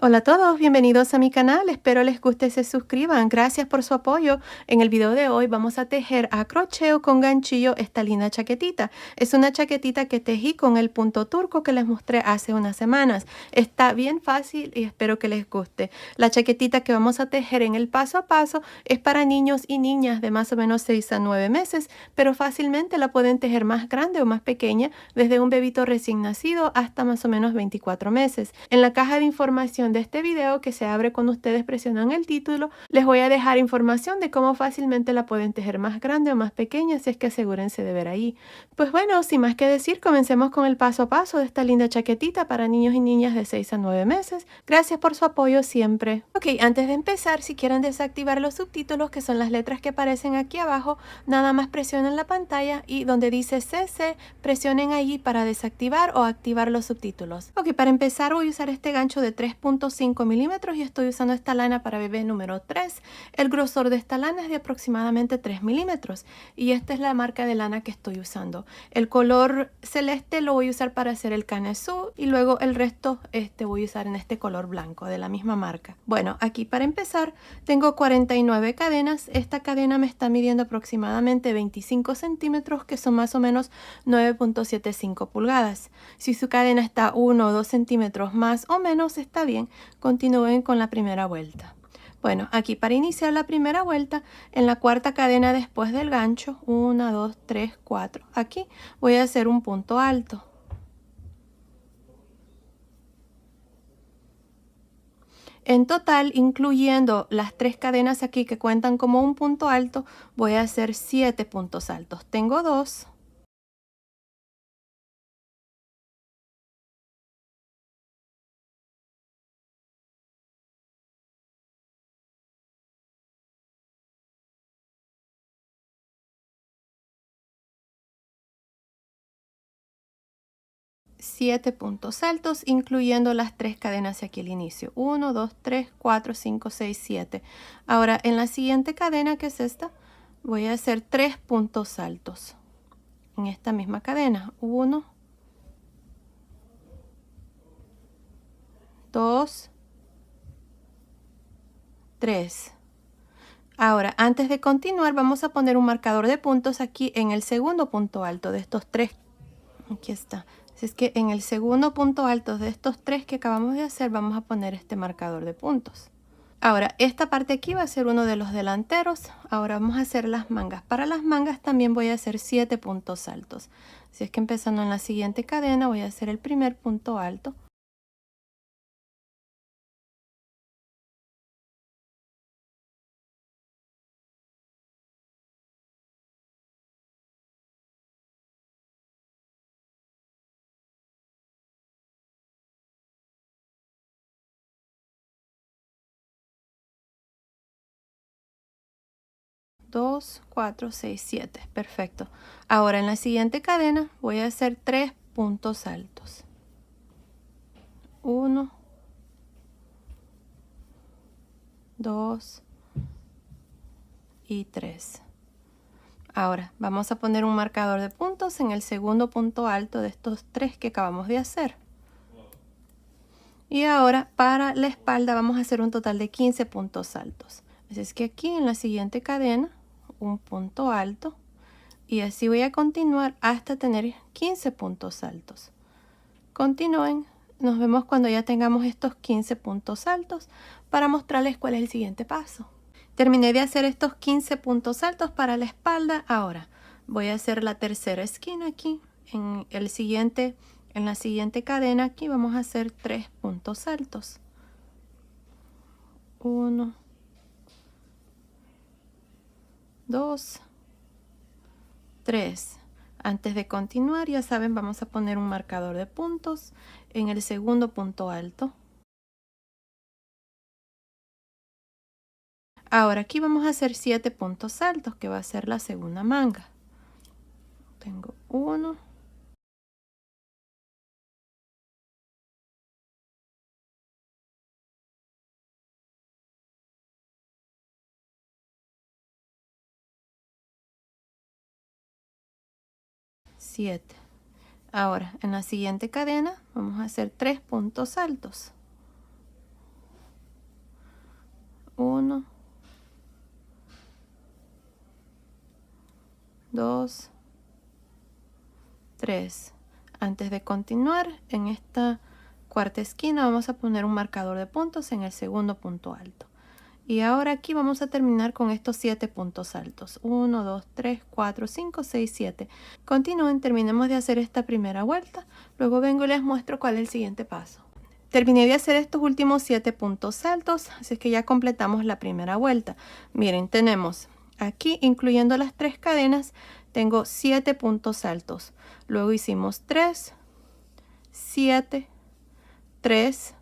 Hola a todos, bienvenidos a mi canal, espero les guste y se suscriban, gracias por su apoyo. En el video de hoy vamos a tejer a crochet o con ganchillo esta linda chaquetita. Es una chaquetita que tejí con el punto turco que les mostré hace unas semanas. Está bien fácil y espero que les guste. La chaquetita que vamos a tejer en el paso a paso es para niños y niñas de más o menos 6 a 9 meses, pero fácilmente la pueden tejer más grande o más pequeña, desde un bebito recién nacido hasta más o menos 24 meses. En la caja de información de este video que se abre cuando ustedes presionan el título, les voy a dejar información de cómo fácilmente la pueden tejer más grande o más pequeña, si es que asegúrense de ver ahí. Pues bueno, sin más que decir, comencemos con el paso a paso de esta linda chaquetita para niños y niñas de 6 a 9 meses. Gracias por su apoyo siempre. Ok, antes de empezar, si quieren desactivar los subtítulos, que son las letras que aparecen aquí abajo, nada más presionen la pantalla y donde dice CC, presionen allí para desactivar o activar los subtítulos. Ok, para empezar voy a usar este gancho de 3.5 milímetros y estoy usando esta lana para bebé número 3. El grosor de esta lana es de aproximadamente 3 milímetros y esta es la marca de lana que estoy usando. El color celeste lo voy a usar para hacer el canesú y luego el resto voy a usar en este color blanco de la misma marca. Bueno, aquí para empezar tengo 49 cadenas. Esta cadena me está midiendo aproximadamente 25 centímetros, que son más o menos 9.75 pulgadas. Si su cadena está 1 o 2 centímetros más o menos, está bien. Continúen con la primera vuelta. Bueno, aquí para iniciar la primera vuelta, en la cuarta cadena después del gancho, 1, 2, 3, 4, aquí voy a hacer un punto alto. En total, incluyendo las 3 cadenas aquí que cuentan como un punto alto, voy a hacer 7 puntos altos. Tengo 2. Siete puntos altos, incluyendo las 3 cadenas aquí al inicio. 1, 2, 3, 4, 5, 6, 7. Ahora, en la siguiente cadena, que es esta, voy a hacer 3 puntos altos. En esta misma cadena. 1, 2, 3. Ahora, antes de continuar, vamos a poner un marcador de puntos aquí en el segundo punto alto de estos 3. Aquí está. Así es que en el segundo punto alto de estos 3 que acabamos de hacer, vamos a poner este marcador de puntos. Ahora, esta parte aquí va a ser uno de los delanteros. Ahora vamos a hacer las mangas. Para las mangas también voy a hacer 7 puntos altos. Así es que empezando en la siguiente cadena voy a hacer el primer punto alto. Dos, 4, 6, 7. Perfecto. Ahora en la siguiente cadena voy a hacer 3 puntos altos. 1, 2 y 3. Ahora vamos a poner un marcador de puntos en el segundo punto alto de estos 3 que acabamos de hacer. Y ahora para la espalda vamos a hacer un total de 15 puntos altos. Así es que aquí en la siguiente cadena, un punto alto. Y así voy a continuar hasta tener 15 puntos altos. Continúen. Nos vemos cuando ya tengamos estos 15 puntos altos para mostrarles cuál es el siguiente paso. Terminé de hacer estos 15 puntos altos para la espalda. Ahora voy a hacer la tercera esquina aquí. En la siguiente cadena aquí vamos a hacer 3 puntos altos. 1, 2, 3. Antes de continuar, ya saben, vamos a poner un marcador de puntos en el segundo punto alto. Ahora aquí vamos a hacer 7 puntos altos, que va a ser la segunda manga. Tengo 1, 7. Ahora en la siguiente cadena vamos a hacer 3 puntos altos. 2, 3. Antes de continuar, en esta cuarta esquina vamos a poner un marcador de puntos en el segundo punto alto. Y ahora aquí vamos a terminar con estos 7 puntos altos. 1, 2, 3, 4, 5, 6, 7. Continúen, terminemos de hacer esta primera vuelta. Luego vengo y les muestro cuál es el siguiente paso. Terminé de hacer estos últimos 7 puntos altos, así que ya completamos la primera vuelta. Miren, tenemos aquí, incluyendo las 3 cadenas, tengo 7 puntos altos. Luego hicimos 3, 7, 3,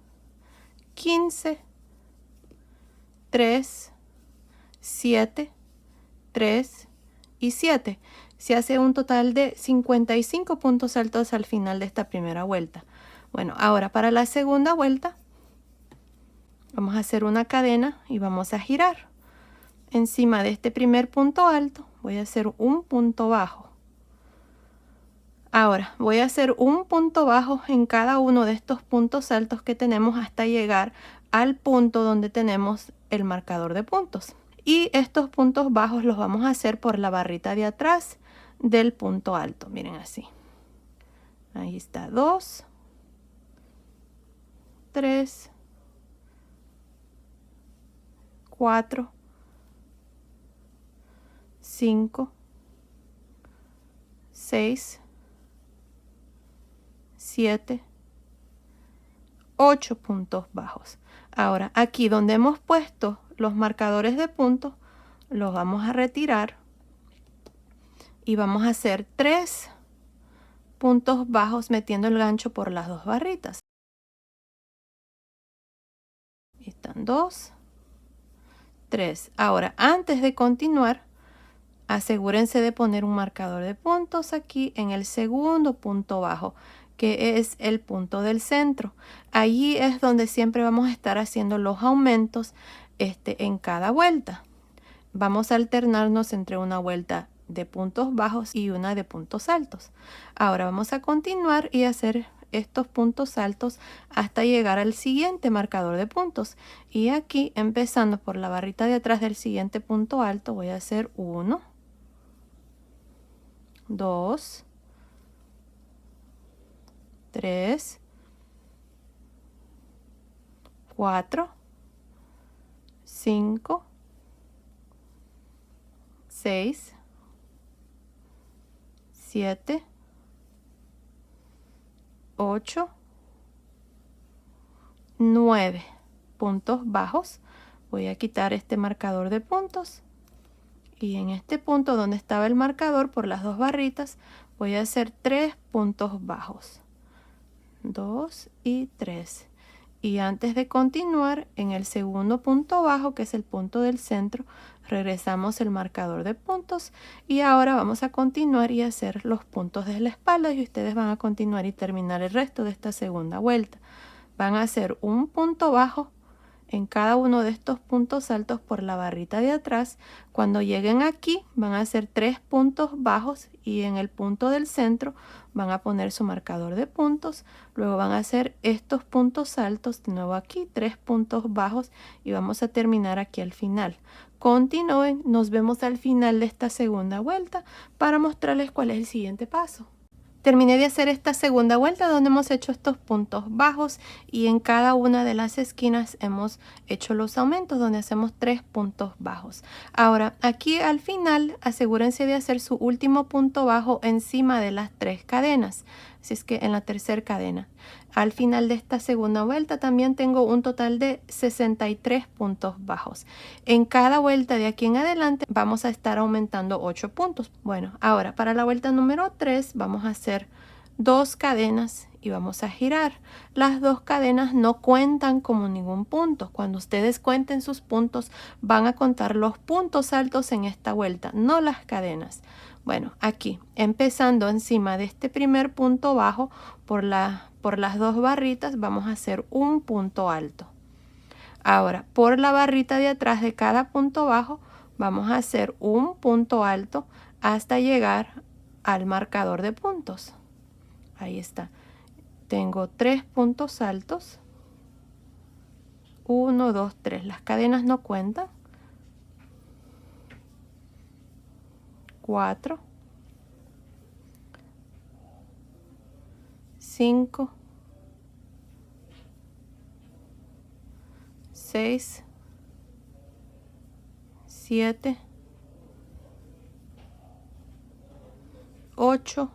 15, 3, 7, 3 y 7. Se hace un total de 55 puntos altos al final de esta primera vuelta. Bueno, ahora para la segunda vuelta vamos a hacer una cadena y vamos a girar. Encima de este primer punto alto voy a hacer un punto bajo. Ahora voy a hacer un punto bajo en cada uno de estos puntos altos que tenemos hasta llegar al punto donde tenemos el marcador de puntos. Y estos puntos bajos los vamos a hacer por la barrita de atrás del punto alto. Miren así. Ahí está 2, 3, 4, 5, 6, 7, 8 puntos bajos. Ahora, aquí donde hemos puesto los marcadores de puntos, los vamos a retirar y vamos a hacer 3 puntos bajos metiendo el gancho por las 2 barritas. Están 2, 3. Ahora, antes de continuar, asegúrense de poner un marcador de puntos aquí en el segundo punto bajo, que es el punto del centro. Allí es donde siempre vamos a estar haciendo los aumentos en cada vuelta. Vamos a alternarnos entre una vuelta de puntos bajos y una de puntos altos. Ahora vamos a continuar y hacer estos puntos altos hasta llegar al siguiente marcador de puntos. Y aquí, empezando por la barrita de atrás del siguiente punto alto, voy a hacer 1, 2, 3, 4, 5, 6, 7, 8, 9 puntos bajos. Voy a quitar este marcador de puntos y en este punto donde estaba el marcador por las 2 barritas voy a hacer 3 puntos bajos, 2 y 3. Y antes de continuar, en el segundo punto bajo, que es el punto del centro, regresamos el marcador de puntos y ahora vamos a continuar y hacer los puntos de la espalda y ustedes van a continuar y terminar el resto de esta segunda vuelta. Van a hacer un punto bajo en cada uno de estos puntos altos por la barrita de atrás. Cuando lleguen aquí van a hacer 3 puntos bajos y en el punto del centro van a poner su marcador de puntos. Luego van a hacer estos puntos altos de nuevo aquí, 3 puntos bajos y vamos a terminar aquí al final. Continúen, nos vemos al final de esta segunda vuelta para mostrarles cuál es el siguiente paso. Terminé de hacer esta segunda vuelta donde hemos hecho estos puntos bajos y en cada una de las esquinas hemos hecho los aumentos donde hacemos 3 puntos bajos. Ahora aquí al final asegúrense de hacer su último punto bajo encima de las 3 cadenas. Así es que en la tercera cadena. Al final de esta segunda vuelta también tengo un total de 63 puntos bajos. En cada vuelta de aquí en adelante vamos a estar aumentando 8 puntos. Bueno, ahora para la vuelta número 3 vamos a hacer 2 cadenas y vamos a girar. Las 2 cadenas no cuentan como ningún punto. Cuando ustedes cuenten sus puntos van a contar los puntos altos en esta vuelta, no las cadenas. Bueno, aquí empezando encima de este primer punto bajo por las 2 barritas vamos a hacer un punto alto. Ahora por la barrita de atrás de cada punto bajo vamos a hacer un punto alto hasta llegar al marcador de puntos. Ahí está. Tengo 3 puntos altos. 1, 2, 3. Las cadenas no cuentan. 4, 5, 6, 7, 8,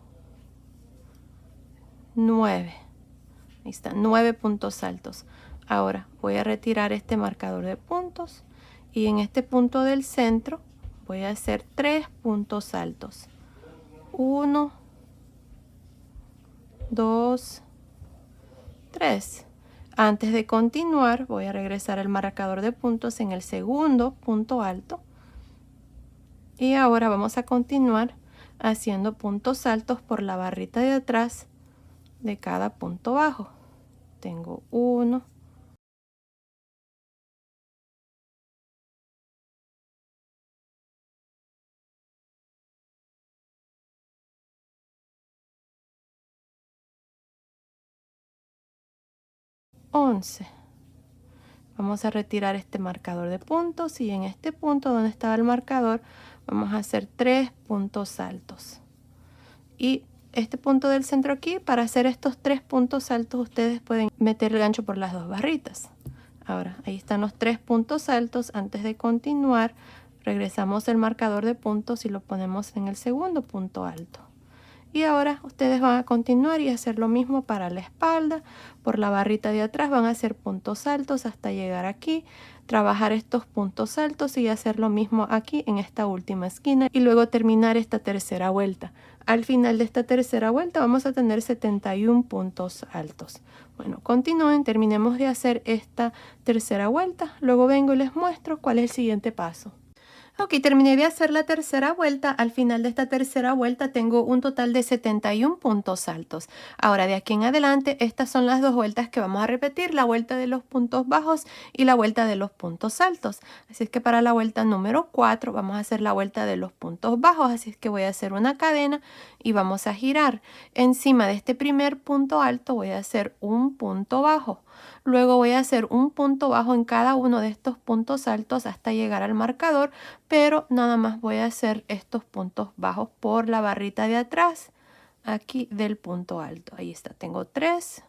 9. Ahí están, 9 puntos altos. Ahora voy a retirar este marcador de puntos y en este punto del centro voy a hacer 3 puntos altos. 1, 2, 3. Antes de continuar, voy a regresar al marcador de puntos en el segundo punto alto. Y ahora vamos a continuar haciendo puntos altos por la barrita de atrás de cada punto bajo. Tengo 1, 11. Vamos a retirar este marcador de puntos y en este punto donde estaba el marcador vamos a hacer 3 puntos altos. Y este punto del centro aquí, para hacer estos 3 puntos altos ustedes pueden meter el gancho por las dos barritas. Ahora, ahí están los 3 puntos altos. Antes de continuar, regresamos el marcador de puntos y lo ponemos en el segundo punto alto. Y ahora ustedes van a continuar y hacer lo mismo para la espalda. Por la barrita de atrás van a hacer puntos altos hasta llegar aquí. Trabajar estos puntos altos y hacer lo mismo aquí en esta última esquina. Y luego terminar esta tercera vuelta. Al final de esta tercera vuelta vamos a tener 71 puntos altos. Bueno, continúen, terminemos de hacer esta tercera vuelta. Luego vengo y les muestro cuál es el siguiente paso. Ok, terminé de hacer la tercera vuelta. Al final de esta tercera vuelta tengo un total de 71 puntos altos. Ahora, de aquí en adelante, estas son las dos vueltas que vamos a repetir, la vuelta de los puntos bajos y la vuelta de los puntos altos. Así es que para la vuelta número 4 vamos a hacer la vuelta de los puntos bajos. Así es que voy a hacer una cadena y vamos a girar. Encima de este primer punto alto voy a hacer un punto bajo. Luego voy a hacer un punto bajo en cada uno de estos puntos altos hasta llegar al marcador, pero nada más voy a hacer estos puntos bajos por la barrita de atrás, aquí del punto alto. Ahí está, tengo 3,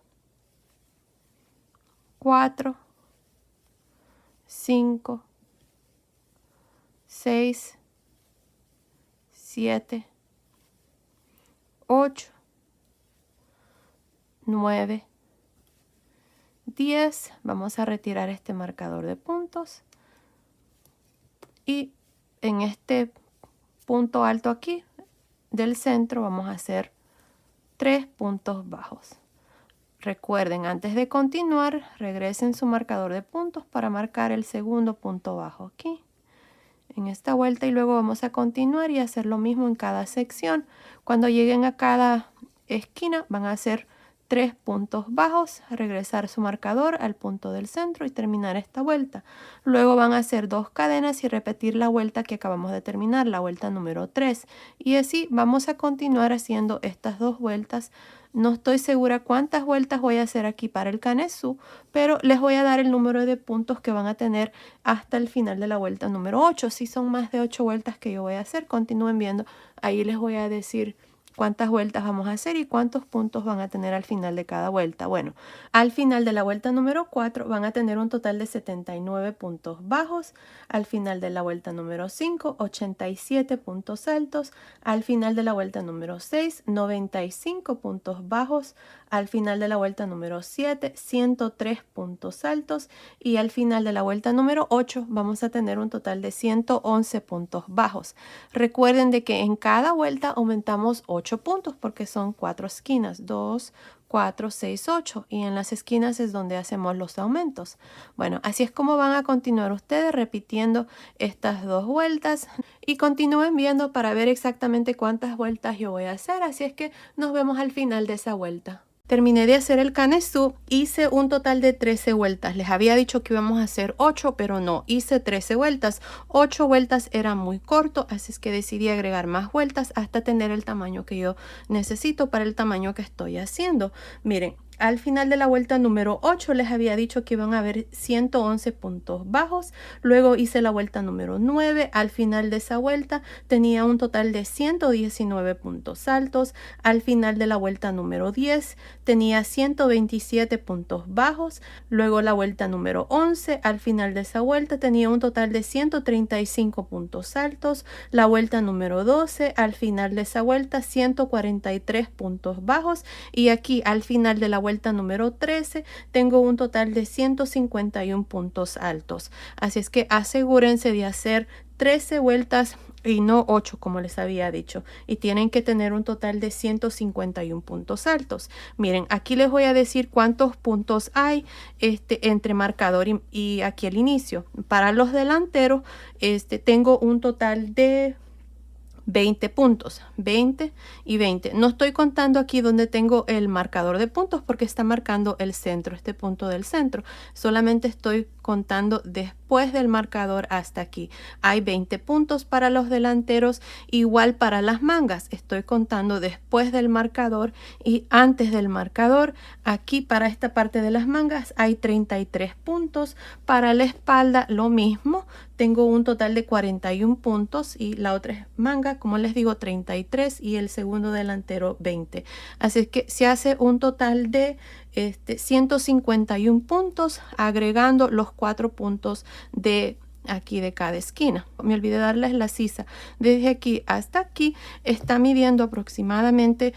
4, 5, 6, 7, 8, 9, 10. Vamos a retirar este marcador de puntos y en este punto alto aquí del centro vamos a hacer 3 puntos bajos. Recuerden, antes de continuar, regresen su marcador de puntos para marcar el segundo punto bajo aquí en esta vuelta y luego vamos a continuar y hacer lo mismo en cada sección. Cuando lleguen a cada esquina van a hacer 3 puntos bajos, regresar su marcador al punto del centro y terminar esta vuelta. Luego van a hacer 2 cadenas y repetir la vuelta que acabamos de terminar, la vuelta número 3. Y así vamos a continuar haciendo estas 2 vueltas. No estoy segura cuántas vueltas voy a hacer aquí para el Kanetsu, pero les voy a dar el número de puntos que van a tener hasta el final de la vuelta número 8. Si son más de 8 vueltas que yo voy a hacer, continúen viendo. Ahí les voy a decir cuántas vueltas vamos a hacer y cuántos puntos van a tener al final de cada vuelta. Bueno, al final de la vuelta número 4 van a tener un total de 79 puntos bajos. Al final de la vuelta número 5, 87 puntos altos. Al final de la vuelta número 6, 95 puntos bajos. Al final de la vuelta número 7, 103 puntos altos. Y al final de la vuelta número 8 vamos a tener un total de 111 puntos bajos. Recuerden de que en cada vuelta aumentamos 8 puntos porque son 4 esquinas, 2, 4, 6, 8 y en las esquinas es donde hacemos los aumentos. Bueno, así es como van a continuar ustedes repitiendo estas 2 vueltas y continúen viendo para ver exactamente cuántas vueltas yo voy a hacer, así es que nos vemos al final de esa vuelta. Terminé de hacer el Kanetsu, hice un total de 13 vueltas. Les había dicho que íbamos a hacer 8, pero no, hice 13 vueltas. 8 vueltas era muy corto, así es que decidí agregar más vueltas hasta tener el tamaño que yo necesito para el tamaño que estoy haciendo. Miren, Al final de la vuelta número 8 les había dicho que iban a haber 111 puntos bajos. Luego hice la vuelta número 9. Al final de esa vuelta tenía un total de 119 puntos altos. Al final de la vuelta número 10 tenía 127 puntos bajos. Luego la vuelta número 11. Al final de esa vuelta tenía un total de 135 puntos altos. La vuelta número 12. Al final de esa vuelta 143 puntos bajos. Y aquí al final de la vuelta número 13 tengo un total de 151 puntos altos. Así es que asegúrense de hacer 13 vueltas y no 8 como les había dicho. Y tienen que tener un total de 151 puntos altos. Miren, aquí les voy a decir cuántos puntos hay entre marcador y aquí el inicio. Para los delanteros tengo un total de 20 puntos, 20 y 20. No estoy contando aquí donde tengo el marcador de puntos porque está marcando el centro, este punto del centro. Solamente estoy contando después del marcador hasta aquí. Hay 20 puntos para los delanteros, igual para las mangas. Estoy contando después del marcador y antes del marcador. Aquí para esta parte de las mangas hay 33 puntos. Para la espalda lo mismo. Tengo un total de 41 puntos y la otra manga, como les digo, 33 y el segundo delantero 20. Así es que se hace un total de 151 puntos agregando los 4 puntos de aquí de cada esquina. Me olvidé darles la sisa. Desde aquí hasta aquí está midiendo aproximadamente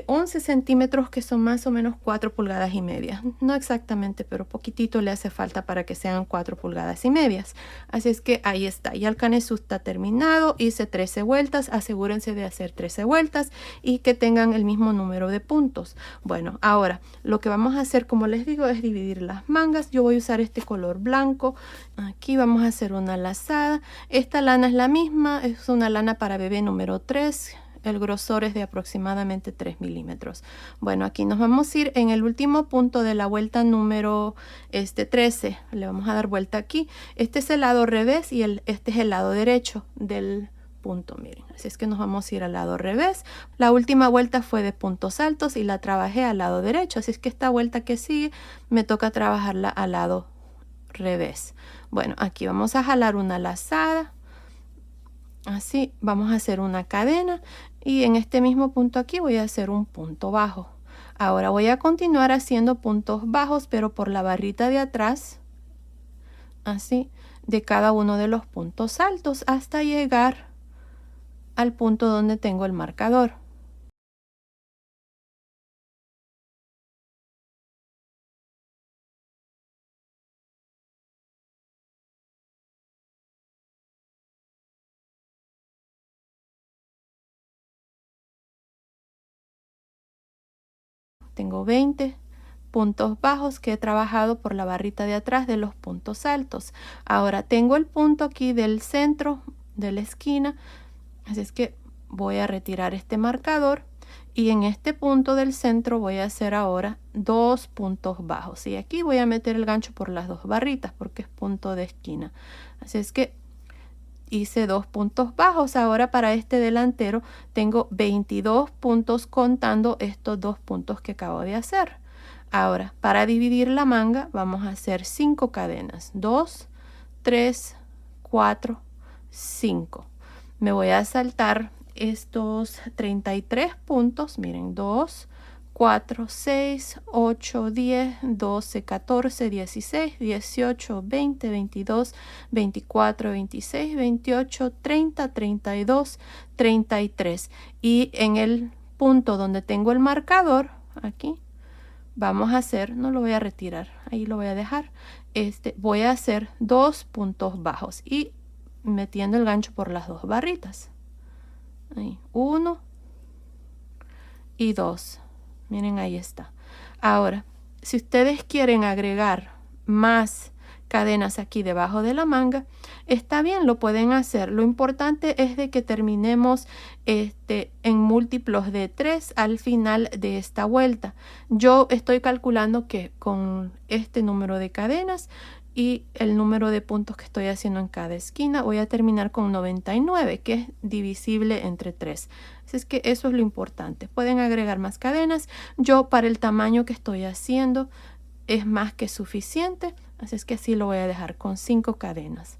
11 centímetros, que son más o menos 4 pulgadas y media. No exactamente, pero poquitito le hace falta para que sean 4 pulgadas y medias. Así es que ahí está. Ya el canesú está terminado. Hice 13 vueltas. Asegúrense de hacer 13 vueltas y que tengan el mismo número de puntos. Bueno, ahora lo que vamos a hacer, como les digo, es dividir las mangas. Yo voy a usar este color blanco. Aquí vamos a hacer una lazada. Esta lana es la misma. Es una lana para bebé número 3. El grosor es de aproximadamente 3 milímetros. Bueno, aquí nos vamos a ir en el último punto de la vuelta número 13. Le vamos a dar vuelta aquí. Este es el lado revés y este es el lado derecho del punto. Miren, así es que nos vamos a ir al lado revés. La última vuelta fue de puntos altos y la trabajé al lado derecho. Así es que esta vuelta que sigue me toca trabajarla al lado revés. Bueno, aquí vamos a jalar una lazada. Así vamos a hacer una cadena y en este mismo punto aquí voy a hacer un punto bajo. Ahora voy a continuar haciendo puntos bajos, pero por la barrita de atrás, así, de cada uno de los puntos altos hasta llegar al punto donde tengo el marcador. Tengo 20 puntos bajos que he trabajado por la barrita de atrás de los puntos altos. Ahora tengo el punto aquí del centro de la esquina, así es que voy a retirar este marcador y en este punto del centro voy a hacer ahora 2 puntos bajos y aquí voy a meter el gancho por las 2 barritas porque es punto de esquina. Así es que hice 2 puntos bajos. Ahora para este delantero tengo 22 puntos contando estos 2 puntos que acabo de hacer. Ahora para dividir la manga vamos a hacer 5 cadenas. 2, 3, 4, 5. Me voy a saltar estos 33 puntos. Miren, 2, 4, 6, 8, 10, 12, 14, 16, 18, 20, 22, 24, 26, 28, 30, 32, 33. Y en el punto donde tengo el marcador, aquí, vamos a hacer, no lo voy a retirar, ahí lo voy a dejar. Voy a hacer 2 puntos bajos y metiendo el gancho por las 2 barritas. Ahí, 1 y 2. Miren, ahí está. Ahora, si ustedes quieren agregar más cadenas aquí debajo de la manga, está bien, lo pueden hacer. Lo importante es de que terminemos en múltiplos de 3 al final de esta vuelta. Yo estoy calculando que con este número de cadenas y el número de puntos que estoy haciendo en cada esquina voy a terminar con 99, que es divisible entre 3. Así es que eso es lo importante. Pueden agregar más cadenas. Yo, para el tamaño que estoy haciendo, es más que suficiente. Así es que así lo voy a dejar con 5 cadenas.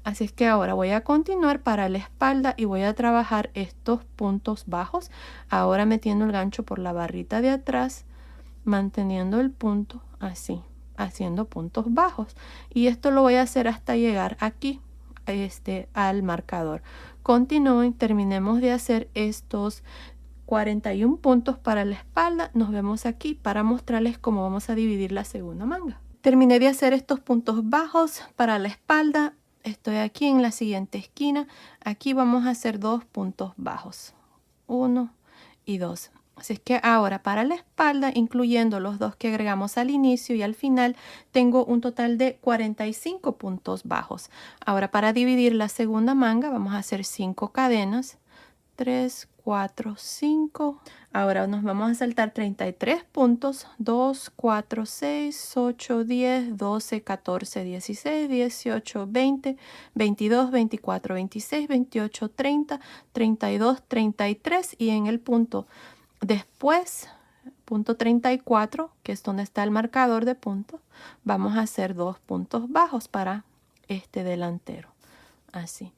Así es que ahora voy a continuar para la espalda y voy a trabajar estos puntos bajos. Ahora metiendo el gancho por la barrita de atrás, manteniendo el punto así, haciendo puntos bajos. Y esto lo voy a hacer hasta llegar aquí, al marcador. Continúen, terminemos de hacer estos 41 puntos para la espalda. Nos vemos aquí para mostrarles cómo vamos a dividir la segunda manga. Terminé de hacer estos puntos bajos para la espalda. Estoy aquí en la siguiente esquina. Aquí vamos a hacer 2 puntos bajos, 1 y 2. Así es que ahora para la espalda, incluyendo los 2 que agregamos al inicio y al final, tengo un total de 45 puntos bajos. Ahora para dividir la segunda manga vamos a hacer 5 cadenas, 3, 4, 5. Ahora nos vamos a saltar 33 puntos, 2, 4, 6, 8, 10, 12, 14, 16, 18, 20, 22, 24, 26, 28, 30, 32, 33 y en el punto después, punto 34, que es donde está el marcador de puntos, vamos a hacer 2 puntos bajos para este delantero, así.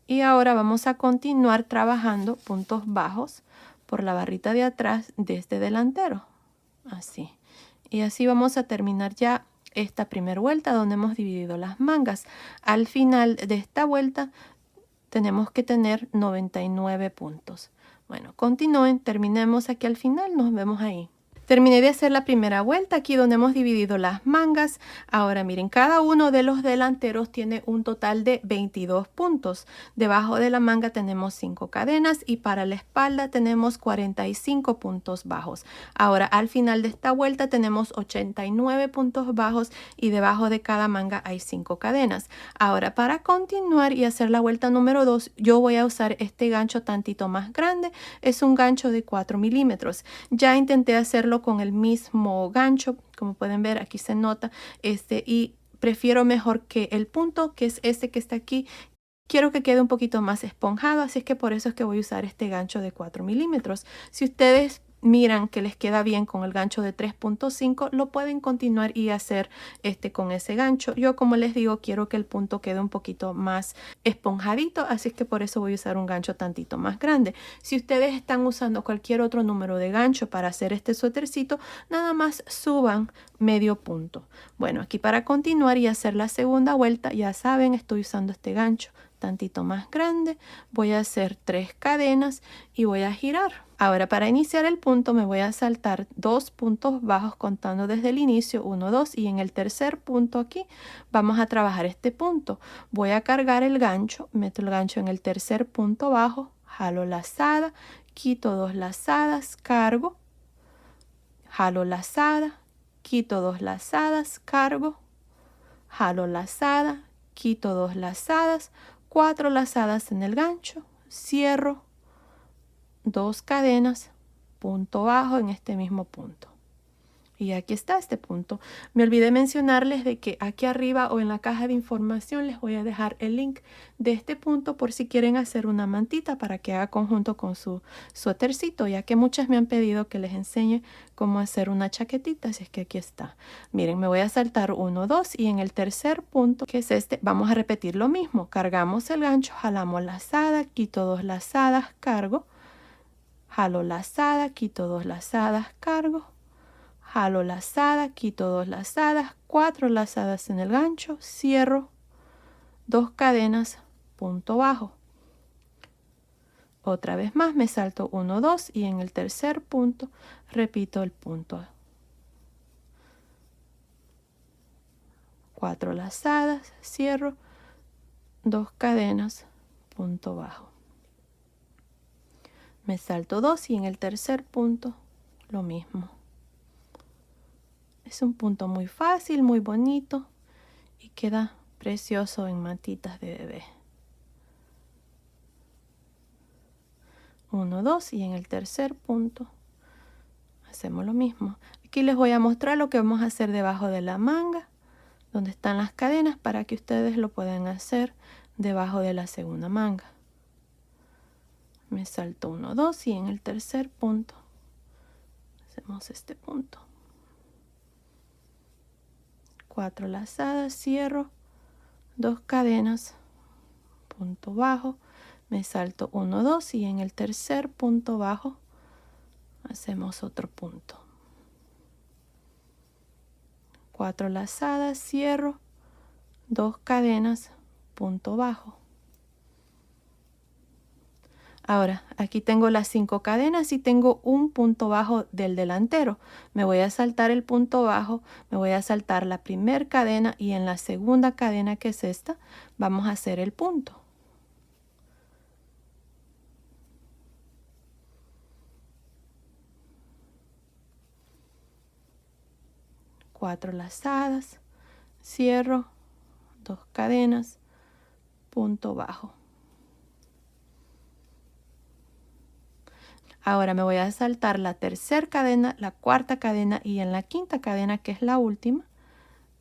Y ahora vamos a continuar trabajando puntos bajos por la barrita de atrás de este delantero, así. Y así vamos a terminar ya esta primera vuelta donde hemos dividido las mangas. Al final de esta vuelta tenemos que tener 99 puntos. Bueno, continúen, terminemos aquí al final, nos vemos ahí. Terminé de hacer la primera vuelta aquí donde hemos dividido las mangas. Ahora miren, cada uno de los delanteros tiene un total de 22 puntos. Debajo de la manga tenemos 5 cadenas y para la espalda tenemos 45 puntos bajos. Ahora al final de esta vuelta tenemos 89 puntos bajos y debajo de cada manga hay 5 cadenas. Ahora para continuar y hacer la vuelta número 2, yo voy a usar este gancho tantito más grande. Es un gancho de 4 milímetros. Ya intenté hacerlo con el mismo gancho, como pueden ver aquí se nota, y prefiero mejor que el punto, que es este que está aquí, quiero que quede un poquito más esponjado, así es que por eso es que voy a usar este gancho de 4 milímetros. Si ustedes miran que les queda bien con el gancho de 3.5, lo pueden continuar y hacer con ese gancho. Yo, como les digo, quiero que el punto quede un poquito más esponjadito, así es que por eso voy a usar un gancho tantito más grande. Si ustedes están usando cualquier otro número de gancho para hacer este suétercito, nada más suban medio punto. Bueno, aquí para continuar y hacer la segunda vuelta, ya saben, estoy usando este gancho tantito más grande. Voy a hacer 3 cadenas y voy a girar. Ahora para iniciar el punto me voy a saltar 2 puntos bajos contando desde el inicio, 1, 2, y en el tercer punto aquí vamos a trabajar este punto. Voy a cargar el gancho, meto el gancho en el tercer punto bajo, jalo lazada, quito 2 lazadas, cargo, jalo lazada, quito 2 lazadas, cargo, jalo lazada, quito 2 lazadas, 4 lazadas en el gancho, cierro, 2 cadenas, punto bajo en este mismo punto. Y aquí está este punto. Me olvidé mencionarles de que aquí arriba o en la caja de información les voy a dejar el link de este punto por si quieren hacer una mantita para que haga conjunto con su suétercito, ya que muchas me han pedido que les enseñe cómo hacer una chaquetita, así es que aquí está. Miren, me voy a saltar 1, 2 y en el tercer punto, que es este, vamos a repetir lo mismo. Cargamos el gancho, jalamos lazada, quito 2 lazadas, cargo, jalo lazada, quito 2 lazadas, cargo, jalo lazada, quito 2 lazadas, 4 lazadas en el gancho, cierro, 2 cadenas, punto bajo. Otra vez más me salto 1, 2 y en el tercer punto repito el punto. 4 lazadas, cierro, 2 cadenas, punto bajo. Me salto 2 y en el tercer punto lo mismo. Es un punto muy fácil, muy bonito y queda precioso en mantitas de bebé. 1, 2 y en el tercer punto hacemos lo mismo. Aquí les voy a mostrar lo que vamos a hacer debajo de la manga, donde están las cadenas, para que ustedes lo puedan hacer debajo de la segunda manga. Me salto 1, 2 y en el tercer punto hacemos este punto. 4 lazadas, cierro, 2 cadenas, punto bajo, me salto 1, 2 y en el tercer punto bajo hacemos otro punto. 4 lazadas, cierro, 2 cadenas, punto bajo. Ahora, aquí tengo las 5 cadenas y tengo un punto bajo del delantero. Me voy a saltar el punto bajo, me voy a saltar la primera cadena y en la segunda cadena, que es esta, vamos a hacer el punto. Cuatro lazadas, cierro, 2 cadenas, punto bajo. Ahora me voy a saltar la tercera cadena, la cuarta cadena y en la quinta cadena, que es la última,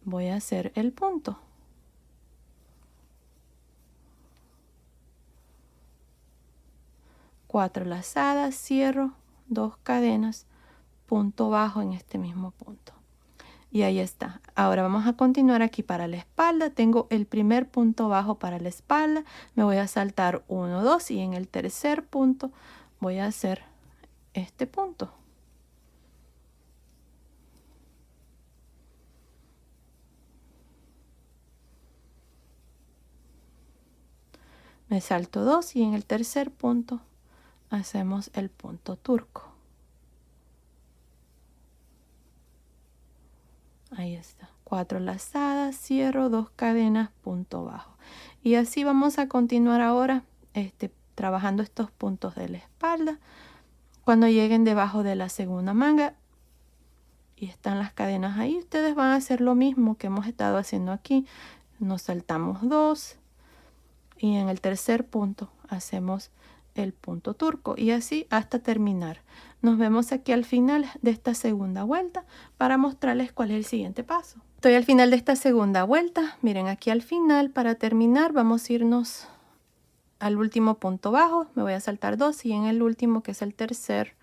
voy a hacer el punto. Cuatro lazadas, cierro, 2 cadenas, punto bajo en este mismo punto. Y ahí está. Ahora vamos a continuar aquí para la espalda. Tengo el primer punto bajo para la espalda. Me voy a saltar 1, 2 y en el tercer punto voy a hacer este punto. Me salto 2 y en el tercer punto hacemos el punto turco. Ahí está. 4 lazadas, cierro, 2 cadenas, punto bajo. Y así vamos a continuar ahora trabajando estos puntos de la espalda. Cuando lleguen debajo de la segunda manga y están las cadenas ahí, ustedes van a hacer lo mismo que hemos estado haciendo aquí. Nos saltamos 2 y en el tercer punto hacemos el punto turco y así hasta terminar. Nos vemos aquí al final de esta segunda vuelta para mostrarles cuál es el siguiente paso. Estoy al final de esta segunda vuelta. Miren, aquí al final, para terminar, vamos a irnos al último punto bajo. Me voy a saltar 2 y en el último, que es el tercer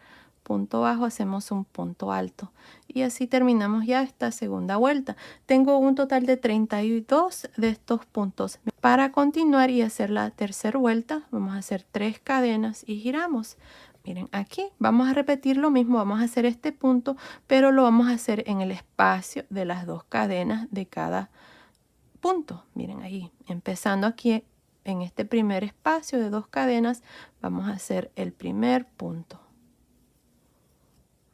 punto bajo, hacemos un punto alto y así terminamos ya esta segunda vuelta. Tengo un total de 32 de estos puntos. Para continuar y hacer la tercera vuelta, vamos a hacer 3 cadenas y giramos. Miren, aquí vamos a repetir lo mismo, vamos a hacer este punto, pero lo vamos a hacer en el espacio de las 2 cadenas de cada punto. Miren ahí, empezando aquí en este primer espacio de 2 cadenas, vamos a hacer el primer punto.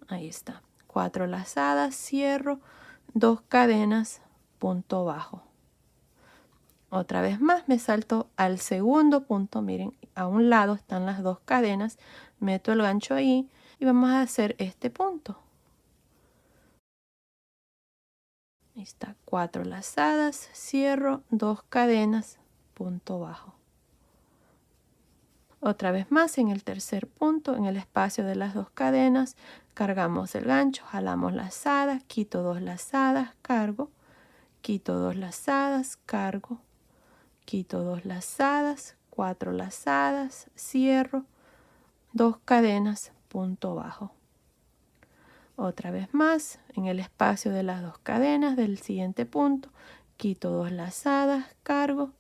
Ahí está. 4 lazadas, cierro, 2 cadenas, punto bajo. Otra vez más me salto al segundo punto. Miren, a un lado están las 2 cadenas. Meto el gancho ahí y vamos a hacer este punto. Ahí está. 4 lazadas, cierro, 2 cadenas, punto bajo. Otra vez más en el tercer punto, en el espacio de las 2 cadenas, cargamos el gancho, jalamos lazadas, quito 2 lazadas, cargo, quito 2 lazadas, cargo, quito 2 lazadas, 4 lazadas, cierro, 2 cadenas, punto bajo. Otra vez más en el espacio de las 2 cadenas del siguiente punto, quito 2 lazadas, cargo,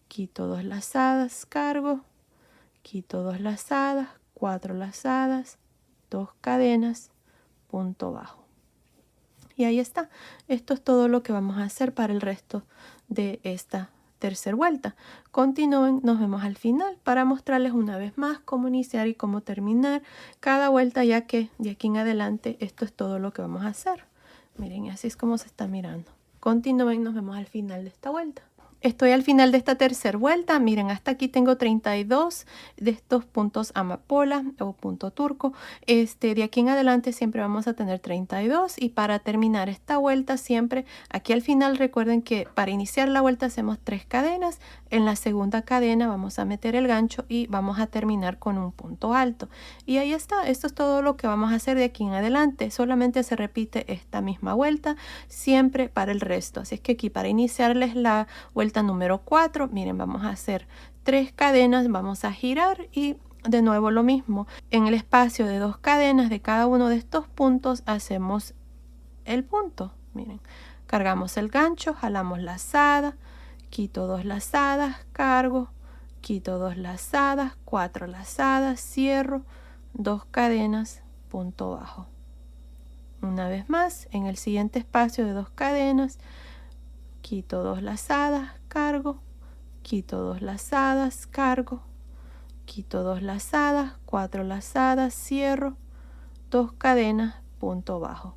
quito 2 lazadas, cargo, quito 2 lazadas, 4 lazadas, 2 cadenas, punto bajo. Y ahí está. Esto es todo lo que vamos a hacer para el resto de esta tercera vuelta. Continúen, nos vemos al final para mostrarles una vez más cómo iniciar y cómo terminar cada vuelta, ya que de aquí en adelante esto es todo lo que vamos a hacer. Miren, así es como se está mirando. Continúen, nos vemos al final de esta vuelta. Estoy al final de esta tercera vuelta. Miren, hasta aquí tengo 32 de estos puntos amapola o punto turco. De aquí en adelante siempre vamos a tener 32. Y para terminar esta vuelta siempre, aquí al final recuerden que para iniciar la vuelta hacemos 3 cadenas. En la segunda cadena vamos a meter el gancho y vamos a terminar con un punto alto. Y ahí está, esto es todo lo que vamos a hacer de aquí en adelante. Solamente se repite esta misma vuelta siempre para el resto. Así es que aquí para iniciarles la vuelta número 4, miren, vamos a hacer 3 cadenas, vamos a girar y de nuevo lo mismo. En el espacio de 2 cadenas de cada uno de estos puntos hacemos el punto. Miren, cargamos el gancho, jalamos lazada, quito 2 lazadas, cargo, quito 2 lazadas, 4 lazadas, cierro, 2 cadenas, punto bajo. Una vez más, en el siguiente espacio de 2 cadenas, quito 2 lazadas, cargo, quito 2 lazadas, cargo, quito 2 lazadas, 4 lazadas, cierro, 2 cadenas, punto bajo.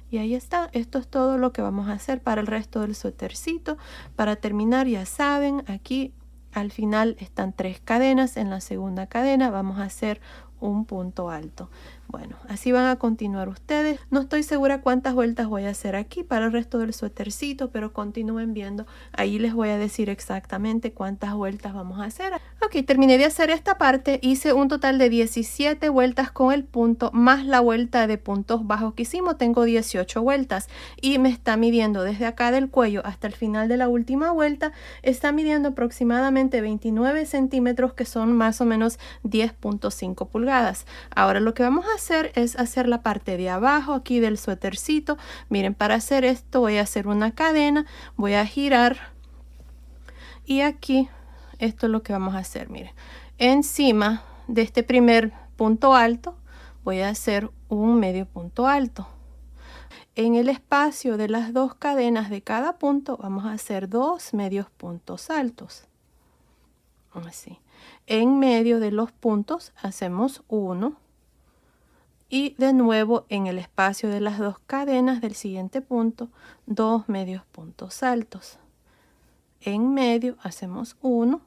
Y ahí está, esto es todo lo que vamos a hacer para el resto del suétercito. Para terminar, ya saben, aquí al final están 3 cadenas, en la segunda cadena vamos a hacer un punto alto. Bueno, así van a continuar ustedes. No estoy segura cuántas vueltas voy a hacer aquí para el resto del suétercito, pero continúen viendo. Ahí les voy a decir exactamente cuántas vueltas vamos a hacer. Ok, terminé de hacer esta parte. Hice un total de 17 vueltas con el punto, más la vuelta de puntos bajos que hicimos. Tengo 18 vueltas y me está midiendo desde acá del cuello hasta el final de la última vuelta. Está midiendo aproximadamente 29 centímetros, que son más o menos 10.5 pulgadas. Ahora lo que vamos a hacer es hacer la parte de abajo aquí del suétercito. Miren, para hacer esto voy a hacer una cadena, voy a girar y aquí esto es lo que vamos a hacer. Miren, encima de este primer punto alto voy a hacer un medio punto alto. En el espacio de las 2 cadenas de cada punto vamos a hacer 2 medios puntos altos. Así. En medio de los puntos hacemos 1. Y de nuevo en el espacio de las 2 cadenas del siguiente punto, 2 medios puntos altos. En medio hacemos 1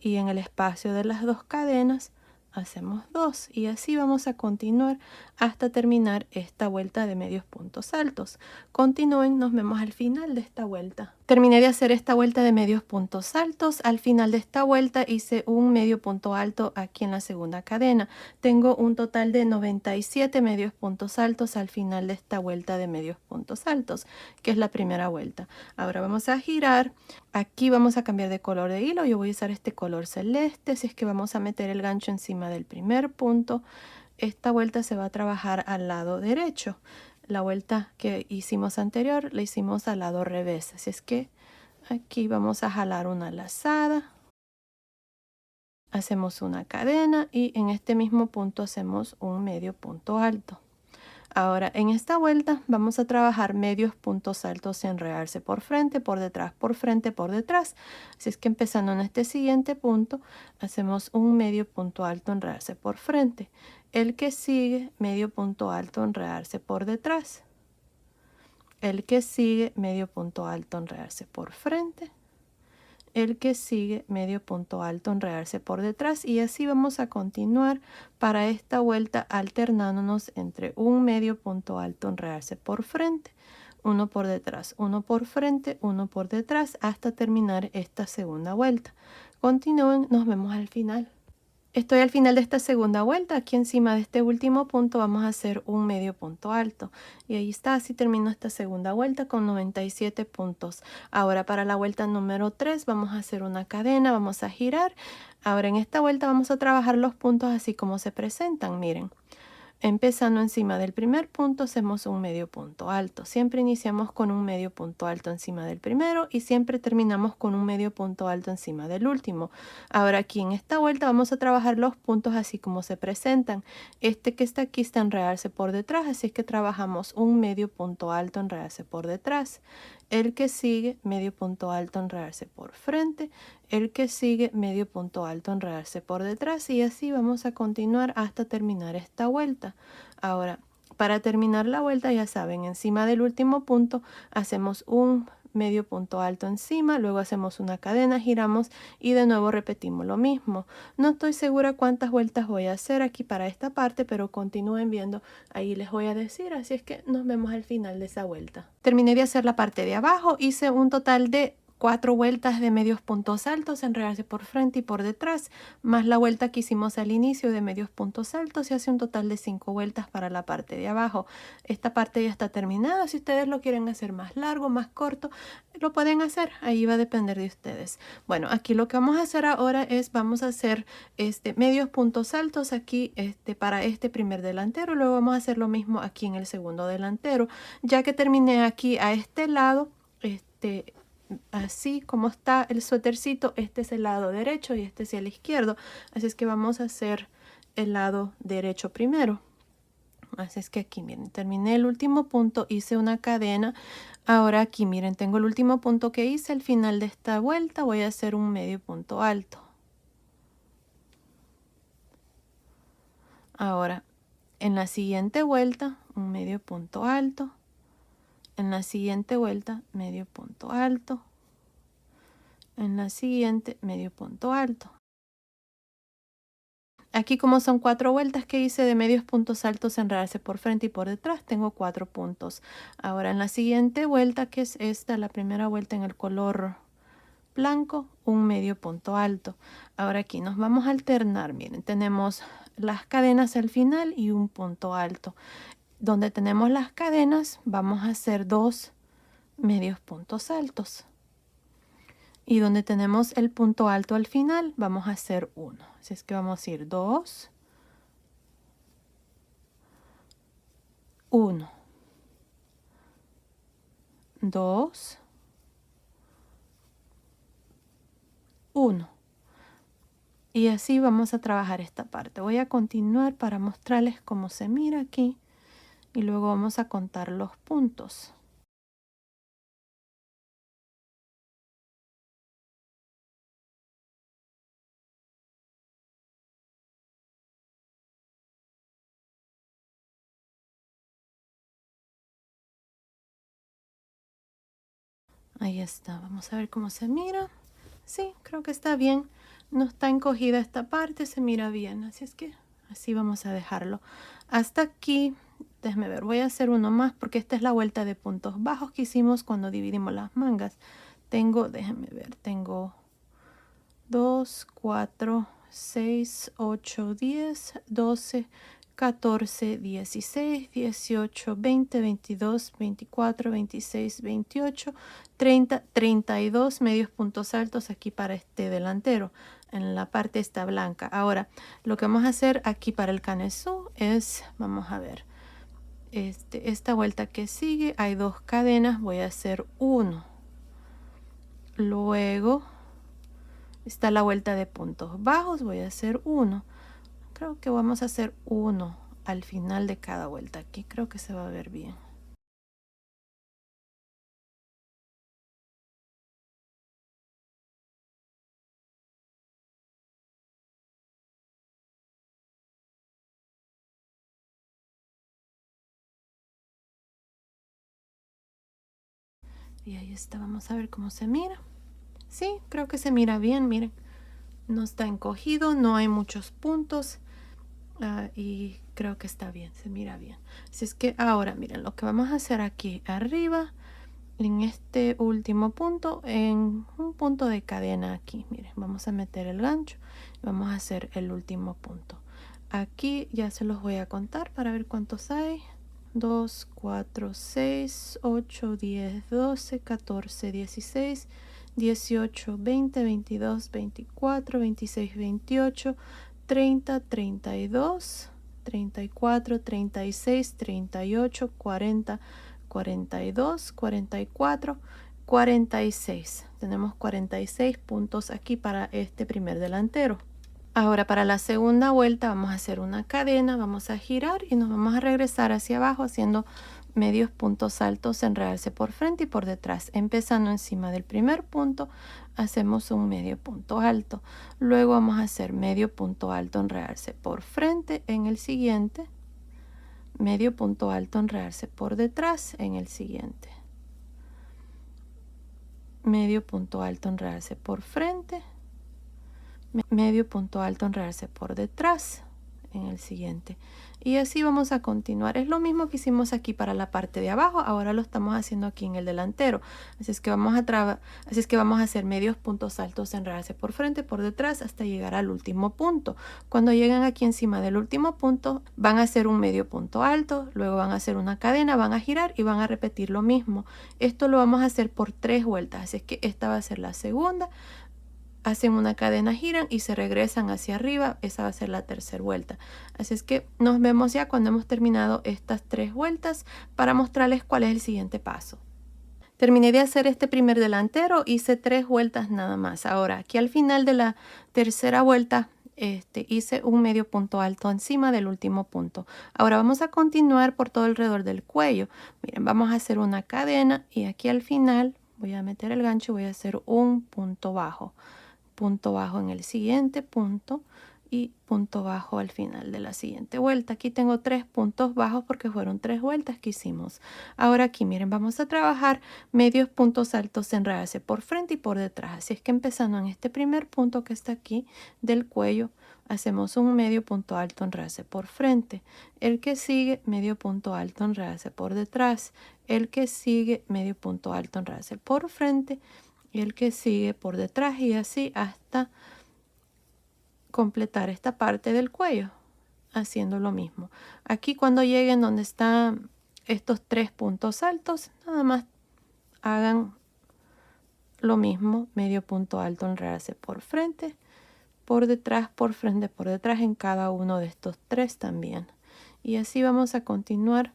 y en el espacio de las 2 cadenas hacemos 2 y así vamos a continuar hasta terminar esta vuelta de medios puntos altos. Continúen, nos vemos al final de esta vuelta. Terminé de hacer esta vuelta de medios puntos altos. Al final de esta vuelta hice un medio punto alto aquí en la segunda cadena. Tengo un total de 97 medios puntos altos al final de esta vuelta de medios puntos altos, que es la primera vuelta. Ahora vamos a girar. Aquí vamos a cambiar de color de hilo. Yo voy a usar este color celeste, si es que vamos a meter el gancho encima del primer punto. Esta vuelta se va a trabajar al lado derecho. La vuelta que hicimos anterior la hicimos al lado revés, así es que aquí vamos a jalar una lazada, hacemos una cadena y en este mismo punto hacemos un medio punto alto. Ahora en esta vuelta vamos a trabajar medios puntos altos, enredarse por frente, por detrás, por frente, por detrás. Así es que empezando en este siguiente punto hacemos un medio punto alto, enredarse por frente. El que sigue, medio punto alto, enredarse por detrás. El que sigue, medio punto alto, enredarse por frente. El que sigue, medio punto alto, enredarse por detrás, y así vamos a continuar para esta vuelta alternándonos entre un medio punto alto, enredarse por frente, uno por detrás, uno por frente, uno por detrás, hasta terminar esta segunda vuelta. Continúen, nos vemos al final. Estoy al final de esta segunda vuelta. Aquí encima de este último punto vamos a hacer un medio punto alto. Y ahí está, así termino esta segunda vuelta con 97 puntos. Ahora para la vuelta número 3 vamos a hacer una cadena, vamos a girar. Ahora en esta vuelta vamos a trabajar los puntos así como se presentan, miren. Empezando encima del primer punto hacemos un medio punto alto. Siempre iniciamos con un medio punto alto encima del primero y siempre terminamos con un medio punto alto encima del último. Ahora aquí en esta vuelta vamos a trabajar los puntos así como se presentan. Este que está aquí está enredarse por detrás, así es que trabajamos un medio punto alto, enredarse por detrás. El que sigue, medio punto alto, enredarse por frente. El que sigue, medio punto alto, enredarse por detrás, y así vamos a continuar hasta terminar esta vuelta. Ahora, para terminar la vuelta, ya saben, encima del último punto hacemos un medio punto alto encima, luego hacemos una cadena, giramos y de nuevo repetimos lo mismo. No estoy segura cuántas vueltas voy a hacer aquí para esta parte, pero continúen viendo, ahí les voy a decir, así es que nos vemos al final de esa vuelta. Terminé de hacer la parte de abajo, hice un total de 4 vueltas de medios puntos altos, enredarse por frente y por detrás, más la vuelta que hicimos al inicio de medios puntos altos, y hace un total de 5 vueltas para la parte de abajo. Esta parte ya está terminada. Si ustedes lo quieren hacer más largo, más corto, lo pueden hacer, ahí va a depender de ustedes. Bueno, aquí lo que vamos a hacer ahora es, vamos a hacer medios puntos altos aquí para este primer delantero, luego vamos a hacer lo mismo aquí en el segundo delantero. Ya que terminé aquí a este lado, así como está el suétercito, este es el lado derecho y este es el izquierdo, así es que vamos a hacer el lado derecho primero. Así es que aquí miren, terminé el último punto, hice una cadena. Ahora aquí miren, tengo el último punto que hice al final de esta vuelta, voy a hacer un medio punto alto. Ahora en la siguiente vuelta un medio punto alto, en la siguiente vuelta medio punto alto, en la siguiente medio punto alto. Aquí, como son 4 vueltas que hice de medios puntos altos, enredarse por frente y por detrás, tengo 4 puntos. Ahora en la siguiente vuelta, que es esta, la primera vuelta en el color blanco, un medio punto alto. Ahora aquí nos vamos a alternar, miren, tenemos las cadenas al final y un punto alto. Donde tenemos las cadenas vamos a hacer 2 medios puntos altos. Y donde tenemos el punto alto al final, vamos a hacer 1. Así es que vamos a ir 2, 1, 2, 1. Y así vamos a trabajar esta parte. Voy a continuar para mostrarles cómo se mira aquí. Y luego vamos a contar los puntos. Ahí está, vamos a ver cómo se mira. Sí, creo que está bien. No está encogida esta parte, se mira bien. Así es que así vamos a dejarlo. Hasta aquí, déjenme ver, voy a hacer uno más porque esta es la vuelta de puntos bajos que hicimos cuando dividimos las mangas. Tengo, déjenme ver, tengo 2, 4, 6, 8, 10, 12, 14, 16, 18, 20, 22, 24, 26, 28, 30, 32 medios puntos altos aquí para este delantero. En la parte está blanca. Ahora, lo que vamos a hacer aquí para el canesú es, vamos a ver, esta vuelta que sigue, hay 2 cadenas, voy a hacer 1. Luego está la vuelta de puntos bajos, voy a hacer 1. Creo que vamos a hacer 1 al final de cada vuelta. Aquí creo que se va a ver bien. Y ahí está, vamos a ver cómo se mira. Sí, creo que se mira bien, miren. No está encogido, no hay muchos puntos. Y creo que está bien, se mira bien. Así es que ahora, miren, lo que vamos a hacer aquí arriba, en este último punto, en un punto de cadena aquí, miren, vamos a meter el gancho y vamos a hacer el último punto. Aquí ya se los voy a contar para ver cuántos hay. 2, 4, 6, 8, 10, 12, 14, 16, 18, 20, 22, 24, 26, 28, 30, 32, 34, 36, 38, 40, 42, 44, 46. Tenemos 46 puntos aquí para este primer delantero. Ahora para la segunda vuelta vamos a hacer una cadena, vamos a girar y nos vamos a regresar hacia abajo haciendo medios puntos altos, enredarse por frente y por detrás. Empezando encima del primer punto, hacemos un medio punto alto. Luego vamos a hacer medio punto alto, enredarse por frente en el siguiente. Medio punto alto, enredarse por detrás en el siguiente. medio punto alto, enredarse por frente, medio punto alto, enredarse por detrás en el siguiente, y así vamos a continuar. Es lo mismo que hicimos aquí para la parte de abajo, ahora lo estamos haciendo aquí en el delantero. Así es que vamos a hacer medios puntos altos, enredarse por frente, por detrás, hasta llegar al último punto. Cuando lleguen aquí encima del último punto, van a hacer un medio punto alto, luego van a hacer una cadena, van a girar y van a repetir lo mismo. Esto lo vamos a hacer por 3 vueltas, así es que esta va a ser la segunda. Hacen una cadena, giran y se regresan hacia arriba. Esa va a ser la tercera vuelta. Así es que nos vemos ya cuando hemos terminado estas 3 vueltas para mostrarles cuál es el siguiente paso. Terminé de hacer este primer delantero, hice 3 vueltas nada más. Ahora aquí al final de la tercera vuelta hice un medio punto alto encima del último punto. Ahora vamos a continuar por todo alrededor del cuello. Miren, vamos a hacer una cadena y aquí al final voy a meter el gancho, voy a hacer un punto bajo en el siguiente punto y punto bajo al final de la siguiente vuelta. Aquí tengo 3 puntos bajos porque fueron 3 vueltas que hicimos. Ahora aquí miren, vamos a trabajar medios puntos altos, enredarse por frente y por detrás. Así es que empezando en este primer punto que está aquí del cuello, hacemos un medio punto alto, enredarse por frente. El que sigue, medio punto alto, enredarse por detrás. El que sigue, medio punto alto, enredarse por frente. Y el que sigue por detrás, y así hasta completar esta parte del cuello, haciendo lo mismo. Aquí cuando lleguen donde están estos 3 puntos altos, nada más hagan lo mismo, medio punto alto, enredarse por frente, por detrás, por frente, por detrás en cada uno de estos 3 también. Y así vamos a continuar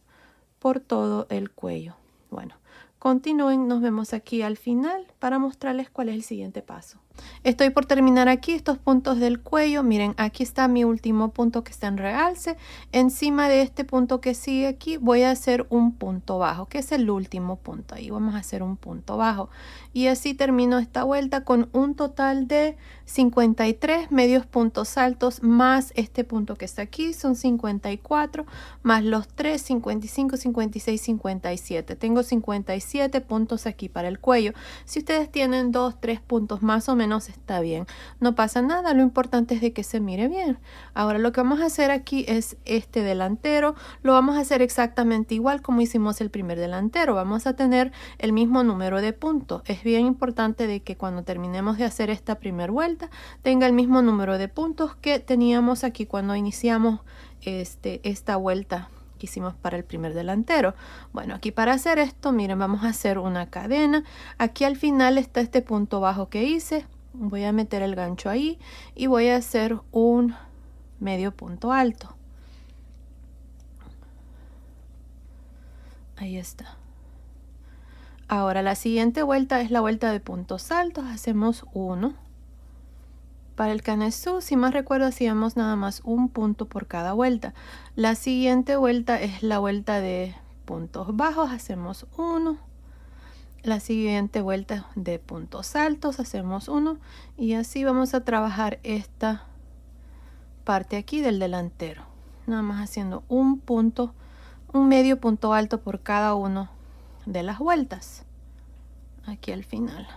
por todo el cuello. Bueno, continúen, nos vemos aquí al final para mostrarles cuál es el siguiente paso. Estoy por terminar aquí estos puntos del cuello. Miren, aquí está mi último punto que está en realce. Encima de este punto que sigue aquí voy a hacer un punto bajo, que es el último punto. Ahí vamos a hacer un punto bajo. Y así termino esta vuelta con un total de 53 medios puntos altos más este punto que está aquí. Son 54 más los 3, 55, 56, 57. Tengo 57 puntos aquí para el cuello. Si ustedes tienen 2, 3 puntos más o menos, está bien, no pasa nada, lo importante es de que se mire bien. Ahora lo que vamos a hacer aquí es este delantero, lo vamos a hacer exactamente igual como hicimos el primer delantero. Vamos a tener el mismo número de puntos. Es bien importante de que cuando terminemos de hacer esta primera vuelta tenga el mismo número de puntos que teníamos aquí cuando iniciamos esta vuelta que hicimos para el primer delantero. Bueno, aquí para hacer esto, miren, vamos a hacer una cadena. Aquí al final está este punto bajo que hice. Voy a meter el gancho ahí y voy a hacer un medio punto alto. Ahí está. Ahora la siguiente vuelta es la vuelta de puntos altos. Hacemos uno. Para el canesú, si más recuerdo, hacíamos nada más un punto por cada vuelta. La siguiente vuelta es la vuelta de puntos bajos. Hacemos uno. La siguiente vuelta de puntos altos, hacemos uno, y así vamos a trabajar esta parte aquí del delantero, nada más haciendo un punto, un medio punto alto por cada uno de las vueltas aquí al final.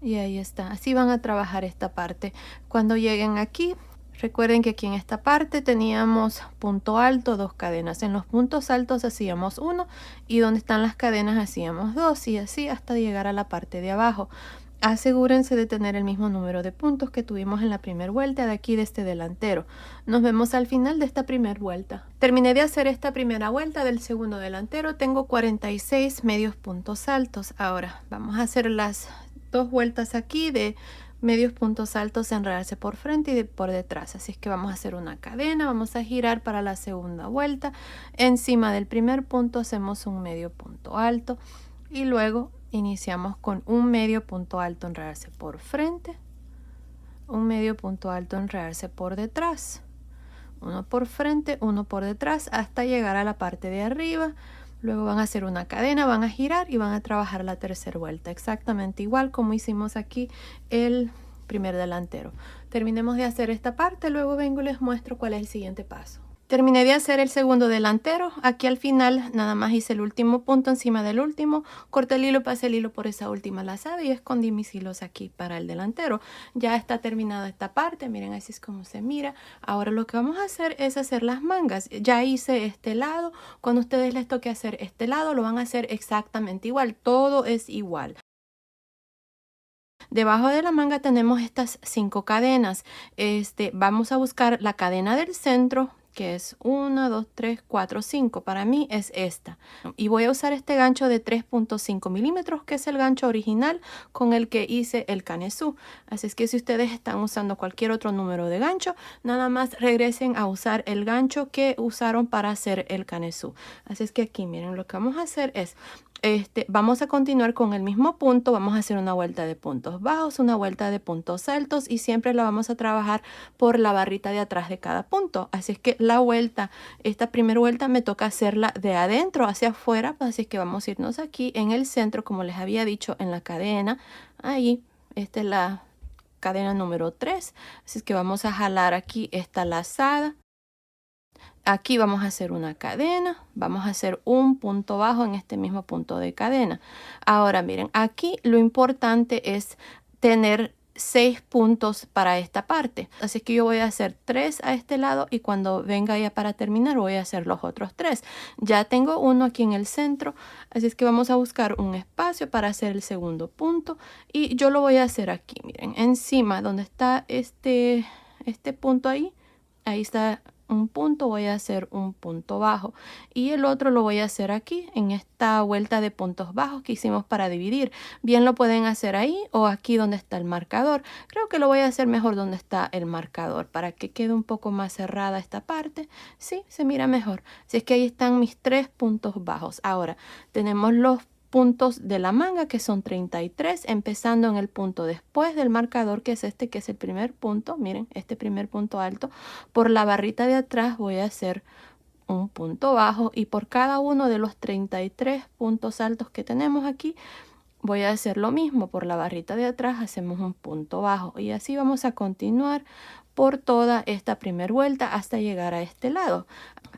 Y ahí está, así van a trabajar esta parte. Cuando lleguen aquí, recuerden que aquí en esta parte teníamos punto alto, 2 cadenas. En los puntos altos hacíamos 1 y donde están las cadenas hacíamos 2, y así hasta llegar a la parte de abajo. Asegúrense de tener el mismo número de puntos que tuvimos en la primera vuelta de aquí de este delantero. Nos vemos al final de esta primera vuelta. Terminé de hacer esta primera vuelta del segundo delantero. Tengo 46 medios puntos altos. Ahora vamos a hacer las 2 vueltas aquí de medios puntos altos, enredarse por frente y por detrás. Así es que vamos a hacer una cadena, vamos a girar para la segunda vuelta. Encima del primer punto hacemos un medio punto alto y luego iniciamos con un medio punto alto, enredarse por frente, un medio punto alto, enredarse por detrás, uno por frente, uno por detrás hasta llegar a la parte de arriba. Luego van a hacer una cadena, van a girar y van a trabajar la tercera vuelta, exactamente igual como hicimos aquí el primer delantero. Terminemos de hacer esta parte, luego vengo y les muestro cuál es el siguiente paso. Terminé de hacer el segundo delantero. Aquí al final nada más hice el último punto encima del último. Corté el hilo, pasé el hilo por esa última lazada y escondí mis hilos aquí para el delantero. Ya está terminada esta parte. Miren, así es como se mira. Ahora lo que vamos a hacer es hacer las mangas. Ya hice este lado. Cuando a ustedes les toque hacer este lado, lo van a hacer exactamente igual. Todo es igual. Debajo de la manga tenemos estas 5 cadenas. Vamos a buscar la cadena del centro, que es 1, 2, 3, 4, 5. Para mí es esta. Y voy a usar este gancho de 3.5 milímetros, que es el gancho original con el que hice el canesú. Así es que si ustedes están usando cualquier otro número de gancho, nada más regresen a usar el gancho que usaron para hacer el canesú. Así es que aquí miren, lo que vamos a hacer es vamos a continuar con el mismo punto. Vamos a hacer una vuelta de puntos bajos, una vuelta de puntos altos y siempre la vamos a trabajar por la barrita de atrás de cada punto. Así es que la vuelta, esta primera vuelta me toca hacerla de adentro hacia afuera. Así es que vamos a irnos aquí en el centro, como les había dicho, en la cadena. Ahí, esta es la cadena número 3. Así es que vamos a jalar aquí esta lazada. Aquí vamos a hacer una cadena, vamos a hacer un punto bajo en este mismo punto de cadena. Ahora miren, aquí lo importante es tener 6 puntos para esta parte. Así que yo voy a hacer 3 a este lado y cuando venga ya para terminar voy a hacer los otros 3. Ya tengo uno aquí en el centro, así es que vamos a buscar un espacio para hacer el segundo punto y yo lo voy a hacer aquí, miren, encima donde está este punto ahí está un punto, voy a hacer un punto bajo y el otro lo voy a hacer aquí en esta vuelta de puntos bajos que hicimos para dividir. Bien lo pueden hacer ahí o aquí donde está el marcador. Creo que lo voy a hacer mejor donde está el marcador para que quede un poco más cerrada esta parte. Sí, se mira mejor. Si es que ahí están mis 3 puntos bajos. Ahora tenemos los puntos de la manga, que son 33, empezando en el punto después del marcador, que es este, que es el primer punto. Miren, este primer punto alto. Por la barrita de atrás voy a hacer un punto bajo y por cada uno de los 33 puntos altos que tenemos aquí voy a hacer lo mismo. Por la barrita de atrás hacemos un punto bajo y así vamos a continuar por toda esta primera vuelta hasta llegar a este lado.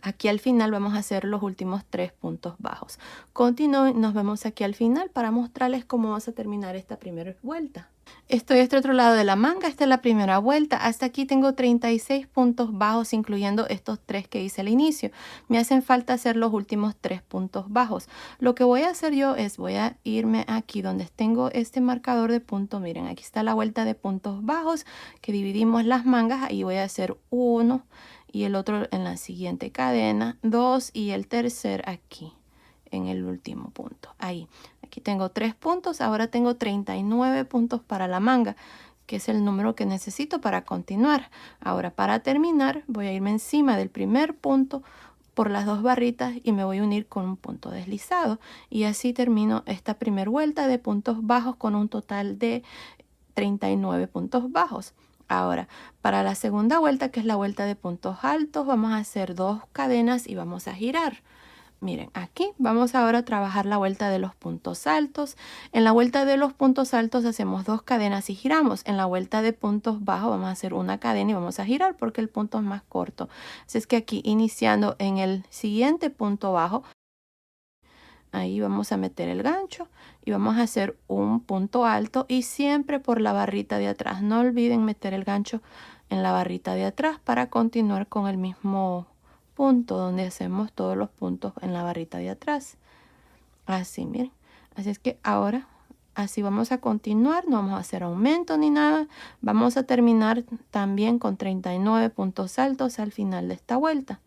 Aquí al final vamos a hacer los últimos 3 puntos bajos. Continúen, nos vemos aquí al final para mostrarles cómo vamos a terminar esta primera vuelta. Estoy a este otro lado de la manga, esta es la primera vuelta. Hasta aquí tengo 36 puntos bajos, incluyendo estos 3 que hice al inicio. Me hacen falta hacer los últimos 3 puntos bajos. Lo que voy a hacer yo es, voy a irme aquí donde tengo este marcador de punto. Miren, aquí está la vuelta de puntos bajos que dividimos las mangas. Ahí voy a hacer 1 y el otro en la siguiente cadena, 2 y el tercer aquí en el último punto. Ahí. Aquí tengo 3 puntos, ahora tengo 39 puntos para la manga, que es el número que necesito para continuar. Ahora para terminar voy a irme encima del primer punto por las 2 barritas y me voy a unir con un punto deslizado. Y así termino esta primera vuelta de puntos bajos con un total de 39 puntos bajos. Ahora, para la segunda vuelta, que es la vuelta de puntos altos, vamos a hacer 2 cadenas y vamos a girar. Miren, aquí vamos ahora a trabajar la vuelta de los puntos altos. En la vuelta de los puntos altos hacemos 2 cadenas y giramos. En la vuelta de puntos bajos vamos a hacer una cadena y vamos a girar porque el punto es más corto. Así es que aquí iniciando en el siguiente punto bajo, ahí vamos a meter el gancho y vamos a hacer un punto alto y siempre por la barrita de atrás. No olviden meter el gancho en la barrita de atrás para continuar con el mismo punto donde hacemos todos los puntos en la barrita de atrás. Así, miren. Así es que ahora así vamos a continuar, no vamos a hacer aumento ni nada. Vamos a terminar también con 39 puntos altos al final de esta vuelta.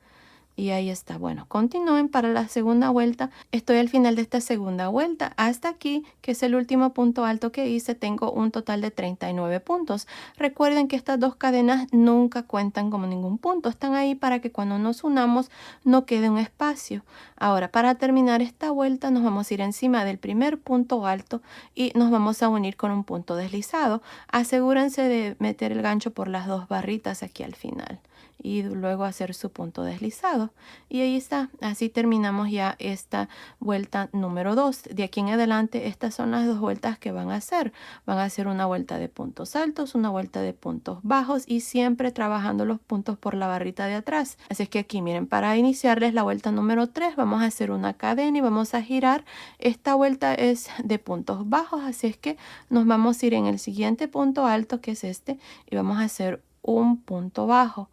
Y ahí está. Bueno, continúen para la segunda vuelta. Estoy al final de esta segunda vuelta. Hasta aquí, que es el último punto alto que hice, tengo un total de 39 puntos. Recuerden que estas 2 cadenas nunca cuentan como ningún punto. Están ahí para que cuando nos unamos no quede un espacio. Ahora, para terminar esta vuelta, nos vamos a ir encima del primer punto alto y nos vamos a unir con un punto deslizado. Asegúrense de meter el gancho por las 2 barritas aquí al final. y luego hacer su punto deslizado. Y ahí está, así terminamos ya esta vuelta número 2. De aquí en adelante estas son las dos vueltas que van a hacer. Van a hacer una vuelta de puntos altos, una vuelta de puntos bajos y siempre trabajando los puntos por la barrita de atrás. Así es que aquí miren, para iniciarles la vuelta número 3 vamos a hacer una cadena y vamos a girar. Esta vuelta es de puntos bajos, así es que nos vamos a ir en el siguiente punto alto, que es este, y vamos a hacer un punto bajo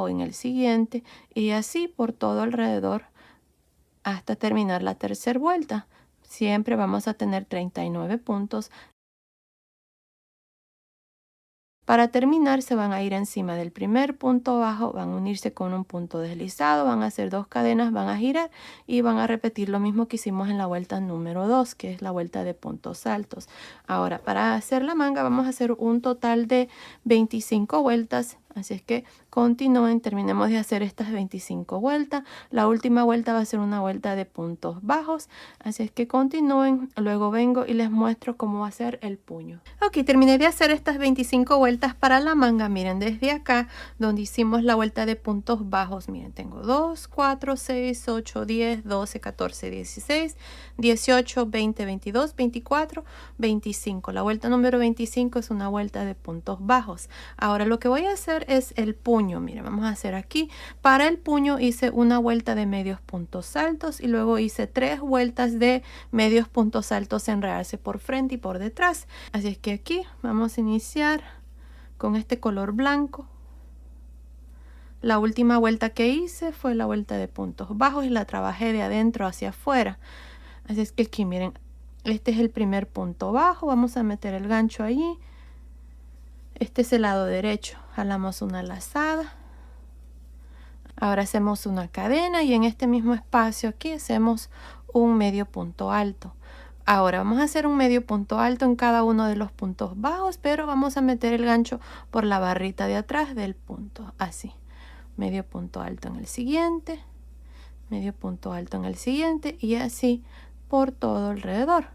en el siguiente y así por todo alrededor hasta terminar la tercera vuelta. Siempre vamos a tener 39 puntos. Para terminar se van a ir encima del primer punto bajo, van a unirse con un punto deslizado, van a hacer 2 cadenas, van a girar y van a repetir lo mismo que hicimos en la vuelta número 2, que es la vuelta de puntos altos. Ahora, para hacer la manga vamos a hacer un total de 25 vueltas. Así es que continúen, terminemos de hacer estas 25 vueltas. La última vuelta va a ser una vuelta de puntos bajos. Así es que continúen, luego vengo y les muestro cómo va a ser el puño. Ok, terminé de hacer estas 25 vueltas para la manga. Miren, desde acá donde hicimos la vuelta de puntos bajos, miren, tengo 2, 4, 6, 8, 10, 12, 14, 16, 18, 20, 22, 24, 25. La vuelta número 25 es una vuelta de puntos bajos. Ahora lo que voy a hacer es el puño. Miren, vamos a hacer aquí. Para el puño hice una vuelta de medios puntos altos y luego hice 3 vueltas de medios puntos altos en realce por frente y por detrás. Así es que aquí vamos a iniciar con este color blanco. La última vuelta que hice fue la vuelta de puntos bajos y la trabajé de adentro hacia afuera. Así es que aquí miren, este es el primer punto bajo. Vamos a meter el gancho allí. Este es el lado derecho, jalamos una lazada, ahora hacemos una cadena y en este mismo espacio aquí hacemos un medio punto alto. Ahora vamos a hacer un medio punto alto en cada uno de los puntos bajos, pero vamos a meter el gancho por la barrita de atrás del punto, así. Medio punto alto en el siguiente, medio punto alto en el siguiente y así por todo alrededor.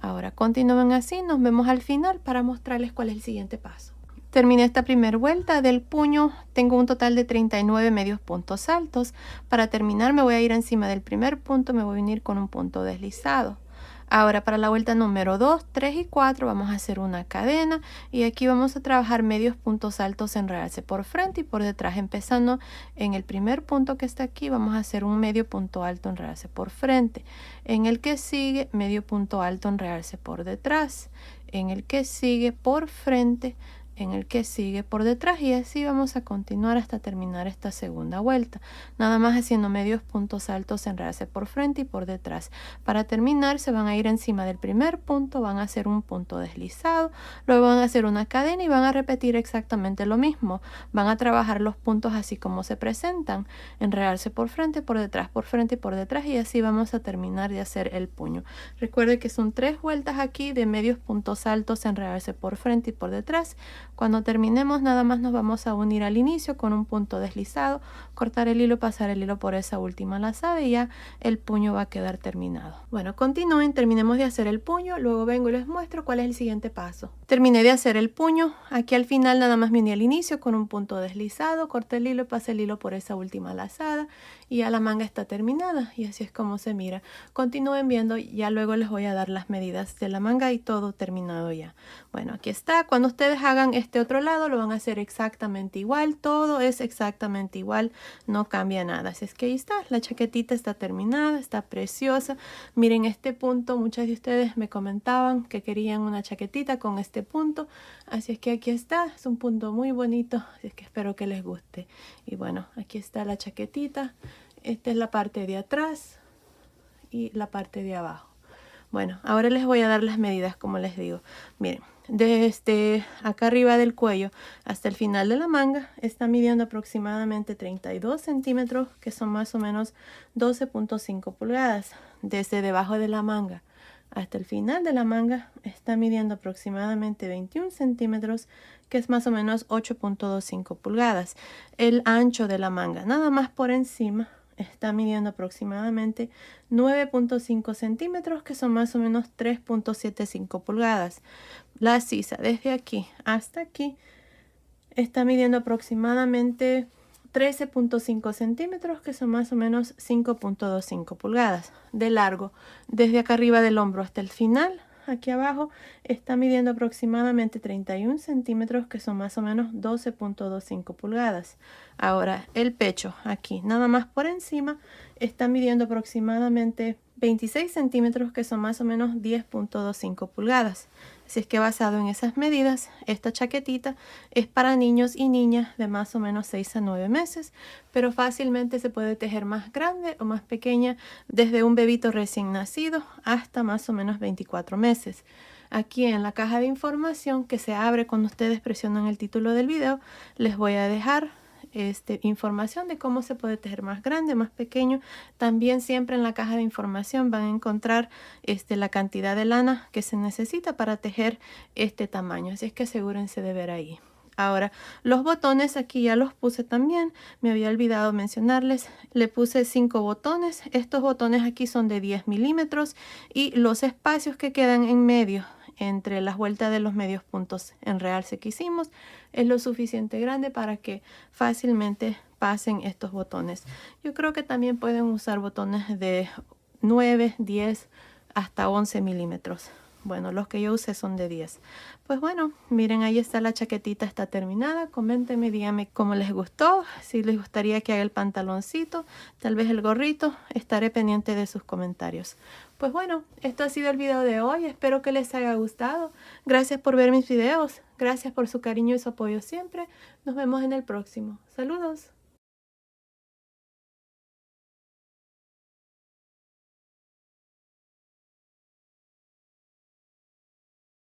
Ahora continúen así, nos vemos al final para mostrarles cuál es el siguiente paso. Terminé esta primera vuelta del puño, tengo un total de 39 medios puntos altos. Para terminar me voy a ir encima del primer punto, me voy a unir con un punto deslizado. Ahora para la vuelta número 2, 3 y 4 vamos a hacer una cadena y aquí vamos a trabajar medios puntos altos en realce por frente y por detrás. Empezando en el primer punto que está aquí vamos a hacer un medio punto alto en realce por frente. En el que sigue medio punto alto en realce por detrás. En el que sigue por frente. En el que sigue por detrás y así vamos a continuar hasta terminar esta segunda vuelta, nada más haciendo medios puntos altos en realce por frente y por detrás. Para terminar se van a ir encima del primer punto, van a hacer un punto deslizado, luego van a hacer una cadena y van a repetir exactamente lo mismo. Van a trabajar los puntos así como se presentan, enredarse por frente, por detrás, por frente y por detrás y así vamos a terminar de hacer el puño. Recuerde que son 3 vueltas aquí de medios puntos altos, enredarse por frente y por detrás. Cuando terminemos nada más nos vamos a unir al inicio con un punto deslizado, cortar el hilo, pasar el hilo por esa última lazada y ya el puño va a quedar terminado. Bueno, continúen, terminemos de hacer el puño, luego vengo y les muestro cuál es el siguiente paso. Terminé de hacer el puño, aquí al final nada más me uní al inicio con un punto deslizado, corté el hilo, pasé el hilo por esa última lazada y ya la manga está terminada y así es como se mira. Continúen viendo, ya luego les voy a dar las medidas de la manga y todo terminado ya. Bueno, aquí está. Cuando ustedes hagan este otro lado lo van a hacer exactamente igual, todo es exactamente igual, no cambia nada. Así es que ahí está, la chaquetita está terminada, está preciosa. Miren este punto, muchas de ustedes me comentaban que querían una chaquetita con este punto, así es que aquí está, es un punto muy bonito, así es que espero que les guste. Y bueno, aquí está la chaquetita, esta es la parte de atrás y la parte de abajo. Bueno, ahora les voy a dar las medidas como les digo. Miren, desde acá arriba del cuello hasta el final de la manga está midiendo aproximadamente 32 centímetros, que son más o menos 12.5 pulgadas. Desde debajo de la manga hasta el final de la manga está midiendo aproximadamente 21 centímetros, que es más o menos 8.25 pulgadas. El ancho de la manga, nada más por encima, está midiendo aproximadamente 9.5 centímetros, que son más o menos 3.75 pulgadas. La sisa desde aquí hasta aquí está midiendo aproximadamente 13.5 centímetros, que son más o menos 5.25 pulgadas de largo. Desde acá arriba del hombro hasta el final, aquí abajo, está midiendo aproximadamente 31 centímetros, que son más o menos 12.25 pulgadas. Ahora, el pecho, aquí, nada más por encima, está midiendo aproximadamente 26 centímetros, que son más o menos 10.25 pulgadas. Así es que basado en esas medidas, esta chaquetita es para niños y niñas de más o menos 6 a 9 meses, pero fácilmente se puede tejer más grande o más pequeña, desde un bebito recién nacido hasta más o menos 24 meses. Aquí en la caja de información que se abre cuando ustedes presionan el título del video, les voy a dejar información de cómo se puede tejer más grande, más pequeño. También siempre en la caja de información van a encontrar la cantidad de lana que se necesita para tejer este tamaño, así es que asegúrense de ver ahí. Ahora, los botones aquí ya los puse también, me había olvidado mencionarles, le puse 5 botones. Estos botones aquí son de 10 milímetros y los espacios que quedan en medio entre las vueltas de los medios puntos en realce que hicimos es lo suficiente grande para que fácilmente pasen estos botones. Yo creo que también pueden usar botones de 9, 10 hasta 11 milímetros. Bueno, los que yo usé son de 10. Pues bueno, miren, ahí está la chaquetita, está terminada. Coméntenme, díganme cómo les gustó, si les gustaría que haga el pantaloncito, tal vez el gorrito. Estaré pendiente de sus comentarios. Pues bueno, esto ha sido el video de hoy. Espero que les haya gustado. Gracias por ver mis videos. Gracias por su cariño y su apoyo siempre. Nos vemos en el próximo. Saludos.